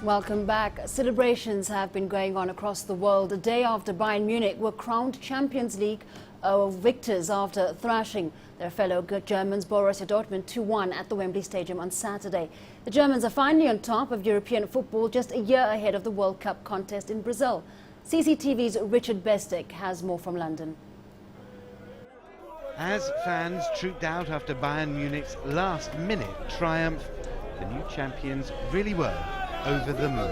Welcome back. Celebrations have been going on across the world. A day after Bayern Munich were crowned Champions League victors after thrashing their fellow Germans Borussia Dortmund 2-1 at the Wembley Stadium on Saturday. The Germans are finally on top of European football just a year ahead of the World Cup contest in Brazil. CCTV's Richard Bestick has more from London. As fans trooped out after Bayern Munich's last-minute triumph, the new champions really were over the moon.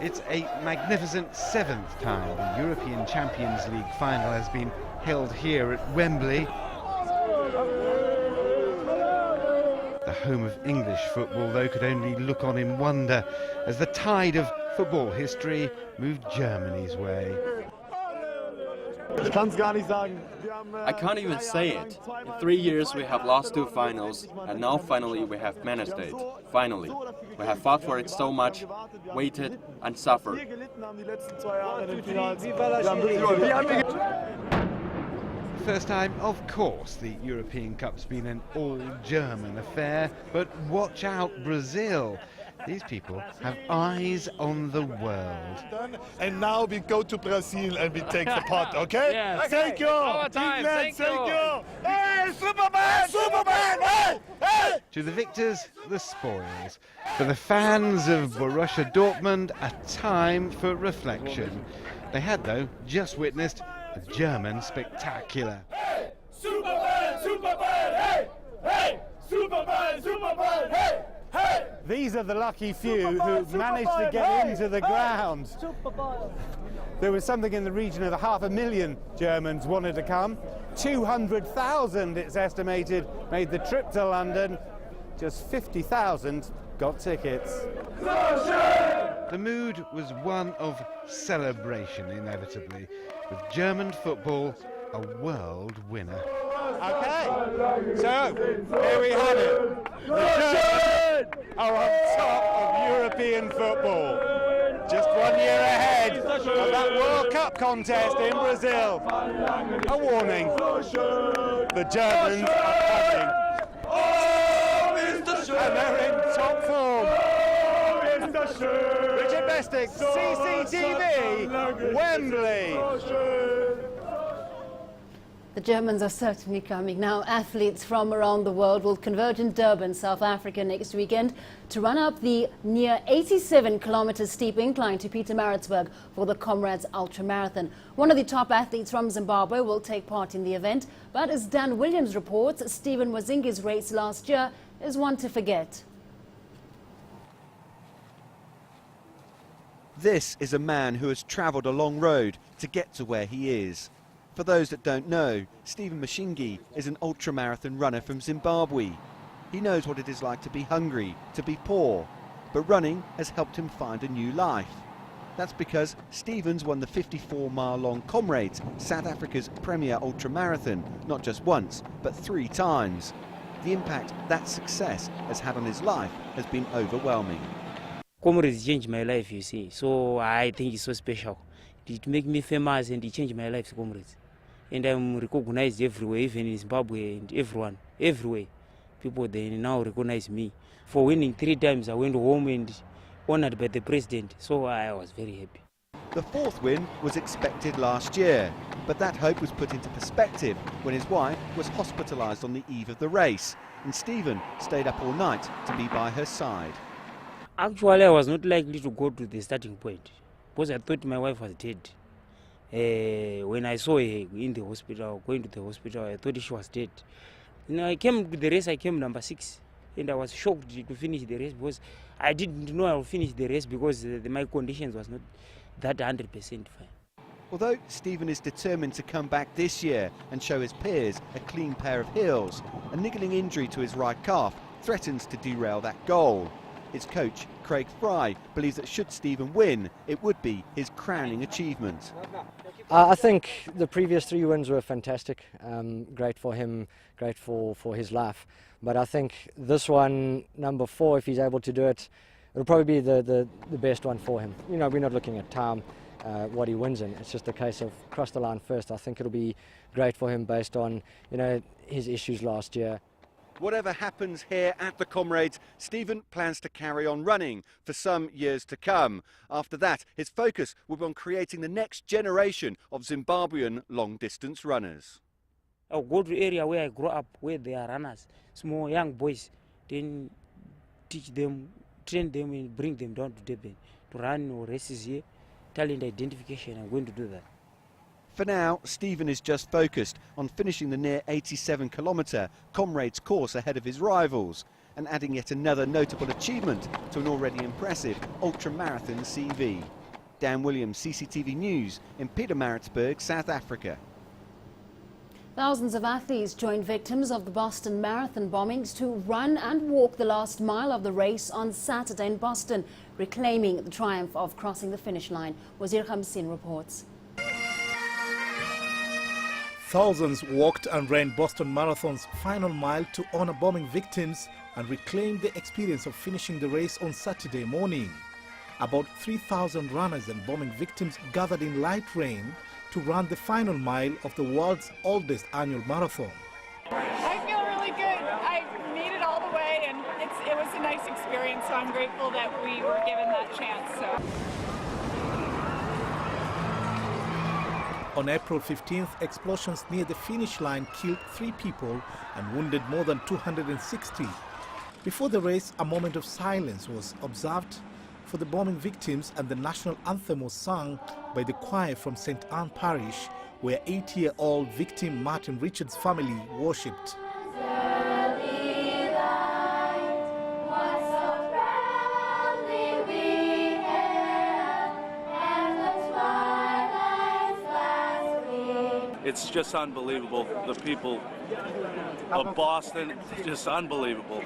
It's a magnificent seventh time the European Champions League final has been held here at Wembley, the home of English football, though could only look on in wonder as the tide of football history moved Germany's way. I can't even say it. In 3 years we have lost 2 finals, and now finally we have managed it. Finally. We have fought for it so much, waited and suffered. First time, of course, the European Cup's been an all-German affair, but watch out, Brazil. These people have eyes on the world. And now we go to Brazil and we take the pot, okay? Yes. Thank you! Our time. England, Thank you! Hey, Superman! Superman! Hey! Hey! To the victors, the spoils. For the fans of Borussia Dortmund, a time for reflection. They had, though, just witnessed a German spectacular. Hey! Superman! Superman! Hey! Hey! Superman! Superman! Hey! Hey! These are the lucky few who managed to get into the ground. There was something in the region of 500,000 Germans wanted to come. 200,000, it's estimated, made the trip to London. Just 50,000 got tickets. The mood was one of celebration, inevitably, with German football a world winner. Okay, so here we have it. The Germans are on top of European football. Just 1 year ahead of that World Cup contest in Brazil. A warning, the Germans are coming. And they're in top form. Richard Bestick, CCTV, Wembley. The Germans are certainly coming. Now, athletes from around the world will converge in Durban, South Africa next weekend to run up the near 87-kilometer steep incline to Pietermaritzburg for the Comrades Ultramarathon. One of the top athletes from Zimbabwe will take part in the event, but as Dan Williams reports, Stephen Mwazingi's race last year is one to forget. This is a man who has travelled a long road to get to where he is. For those that don't know, Stephen Mwazingi is an ultramarathon runner from Zimbabwe. He knows what it is like to be hungry, to be poor, but running has helped him find a new life. That's because Stephen's won the 54-mile-long Comrades, South Africa's premier ultramarathon, not just once, but 3 times. The impact that success has had on his life has been overwhelming. Comrades changed my life, you see, so I think it's so special. It made me famous and it changed my life, Comrades. And I'm recognized everywhere, even in Zimbabwe and everyone, everywhere. People, they now recognize me. For winning 3 times, I went home and honored by the president, so I was very happy. The 4th win was expected last year, but that hope was put into perspective when his wife was hospitalised on the eve of the race, and Stephen stayed up all night to be by her side. Actually, I was not likely to go to the starting point because I thought my wife was dead. When I saw her in the hospital, going to the hospital, I thought she was dead. You know, I came to the race, I came number 6, and I was shocked to finish the race because I didn't know I would finish the race because my conditions was not that 100% fine. Although Stephen is determined to come back this year and show his peers a clean pair of heels, a niggling injury to his right calf threatens to derail that goal. His coach, Craig Fry, believes that should Stephen win, it would be his crowning achievement. I think the previous 3 wins were fantastic, great for him, great for his life. But I think this one, number 4, if he's able to do it, it'll probably be the best one for him. You know, we're not looking at time, what he wins in. It's just a case of cross the line first. I think it'll be great for him based on, you know, his issues last year. Whatever happens here at the Comrades, Stephen plans to carry on running for some years to come. After that, his focus will be on creating the next generation of Zimbabwean long-distance runners. I'll go to the area where I grew up, where there are runners, small young boys, then teach them, train them and bring them down to Durban to run races here. Talent identification, I'm going to do that. For now, Stephen is just focused on finishing the near 87-kilometre Comrades course ahead of his rivals and adding yet another notable achievement to an already impressive ultramarathon CV. Dan Williams, CCTV News in Pietermaritzburg, South Africa. Thousands of athletes joined victims of the Boston Marathon bombings to run and walk the last mile of the race on Saturday in Boston, reclaiming the triumph of crossing the finish line. Wazir Khamsin reports. Thousands walked and ran Boston Marathon's final mile to honor bombing victims and reclaim the experience of finishing the race on Saturday morning. About 3,000 runners and bombing victims gathered in light rain to run the final mile of the world's oldest annual marathon. I feel really good. I made it all the way, and it was a nice experience, so I'm grateful that we were given that chance. On April 15th, explosions near the finish line killed 3 people and wounded more than 260. Before the race, a moment of silence was observed for the bombing victims, and the national anthem was sung by the choir from St. Anne Parish, where 8-year-old victim Martin Richards' family worshipped. It's just unbelievable. The people of Boston, just unbelievable.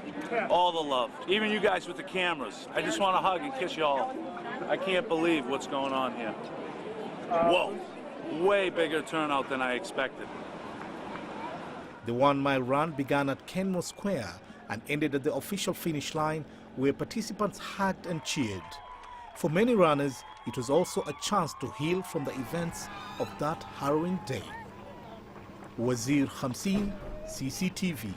All the love. Even you guys with the cameras. I just want to hug and kiss you all. I can't believe what's going on here. Whoa, way bigger turnout than I expected. The 1-mile run began at Kenmore Square and ended at the official finish line, where participants hugged and cheered. For many runners, it was also a chance to heal from the events of that harrowing day. Wazir Khamsin, CCTV.